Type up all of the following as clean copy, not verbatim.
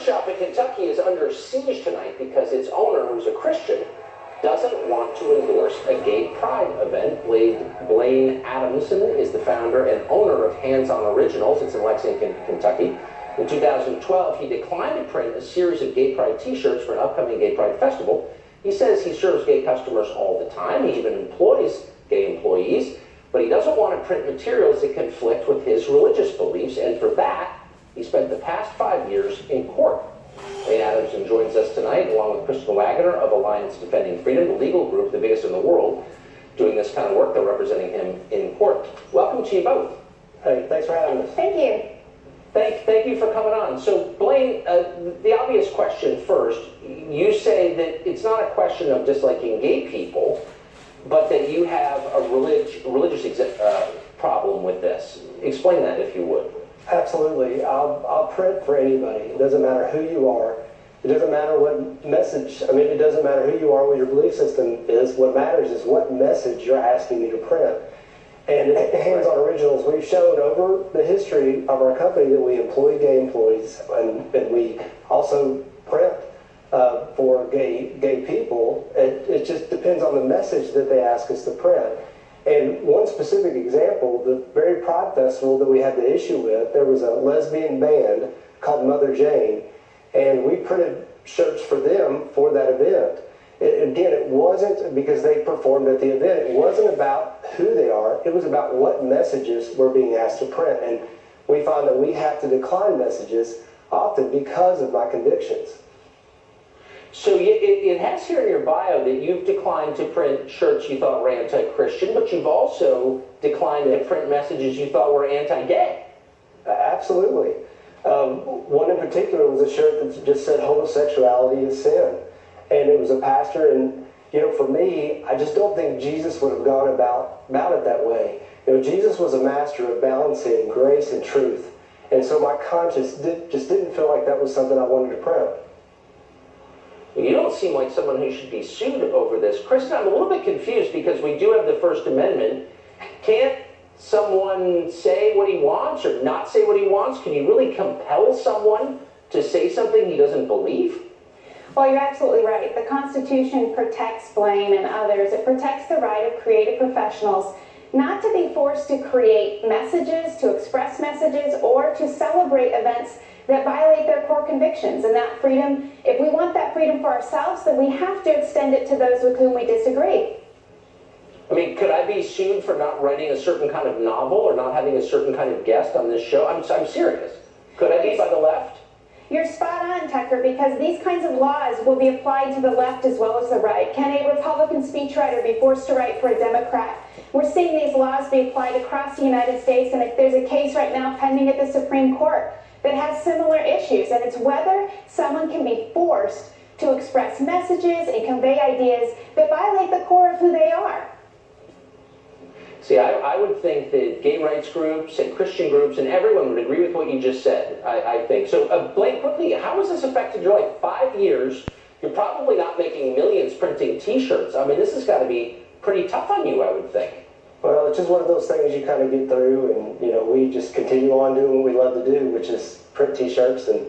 print shop in Kentucky is under siege tonight because its owner, who's a Christian, doesn't want to endorse a gay pride event. Blaine Adamson is the founder and owner of Hands-On Originals. It's in Lexington, Kentucky. In 2012, he declined to print a series of gay pride t-shirts for an upcoming gay pride festival. He says he serves gay customers all the time. He even employs gay employees, but he doesn't want to print materials that conflict with his religious beliefs, and for that, he spent the past 5 years in court. Blaine Adamson joins us tonight, along with Kristen Wagoner of Alliance Defending Freedom, the legal group, the biggest in the world, doing this kind of work. They're representing him in court. Welcome to you both. Hey, thanks for having us. Thank you. Thank you for coming on. So, Blaine, the obvious question first, you say that it's not a question of disliking gay people, but that you have a religious problem with this. Explain that, if you would. Absolutely. I'll print for anybody. It doesn't matter who you are. It doesn't matter what message, it doesn't matter who you are, what your belief system is. What matters is what message you're asking me to print. And at Hands-On Originals, we've shown over the history of our company that we employ gay employees, and we also print for gay people. It just depends on the message that they ask us to print. And one specific example, the very Pride Festival that we had the issue with, there was a lesbian band called Mother Jane, and we printed shirts for them for that event. Again, it wasn't because they performed at the event. It wasn't about who they are. It was about what messages we're being asked to print. And we find that we have to decline messages often because of my convictions. So it has here in your bio that you've declined to print shirts you thought were anti-Christian, but you've also declined to print messages you thought were anti-gay. Absolutely. One in particular was a shirt that just said homosexuality is sin. And it was a pastor, and for me, I just don't think Jesus would have gone about it that way. Jesus was a master of balancing grace and truth. And so my conscience just didn't feel like that was something I wanted to print. You don't seem like someone who should be sued over this. Kristen, I'm a little bit confused because we do have the First Amendment. Can't someone say what he wants or not say what he wants? Can you really compel someone to say something he doesn't believe? Well, you're absolutely right. The Constitution protects Blaine and others. It protects the right of creative professionals not to be forced to create messages, to express messages, or to celebrate events that violate their core convictions. And that freedom, if we want that freedom for ourselves, then we have to extend it to those with whom we disagree. Could I be sued for not writing a certain kind of novel or not having a certain kind of guest on this show? I'm serious. Could I be by the left? You're spot on, Tucker, because these kinds of laws will be applied to the left as well as the right. Can a Republican speechwriter be forced to write for a Democrat? We're seeing these laws be applied across the United States, and if there's a case right now pending at the Supreme Court that has similar issues, and it's whether someone can be forced to express messages and convey ideas that violate the core of who they are. See, I would think that gay rights groups and Christian groups and everyone would agree with what you just said, I think. So, Blaine, quickly, how has this affected your life? 5 years, you're probably not making millions printing T-shirts. This has got to be pretty tough on you, I would think. Well, it's just one of those things you kind of get through, and, we just continue on doing what we love to do, which is print T-shirts, and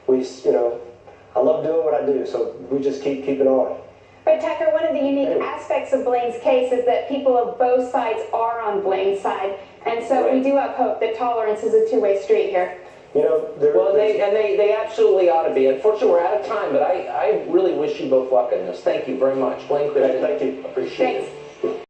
I love doing what I do, so we just keep on. But Tucker, one of the unique aspects of Blaine's case is that people of both sides are on Blaine's side, and so we do have hope that tolerance is a two-way street here. They absolutely ought to be. Unfortunately, we're out of time, but I really wish you both luck in this. Thank you very much. Blaine, Kristen, thank you. Appreciate it. Thanks.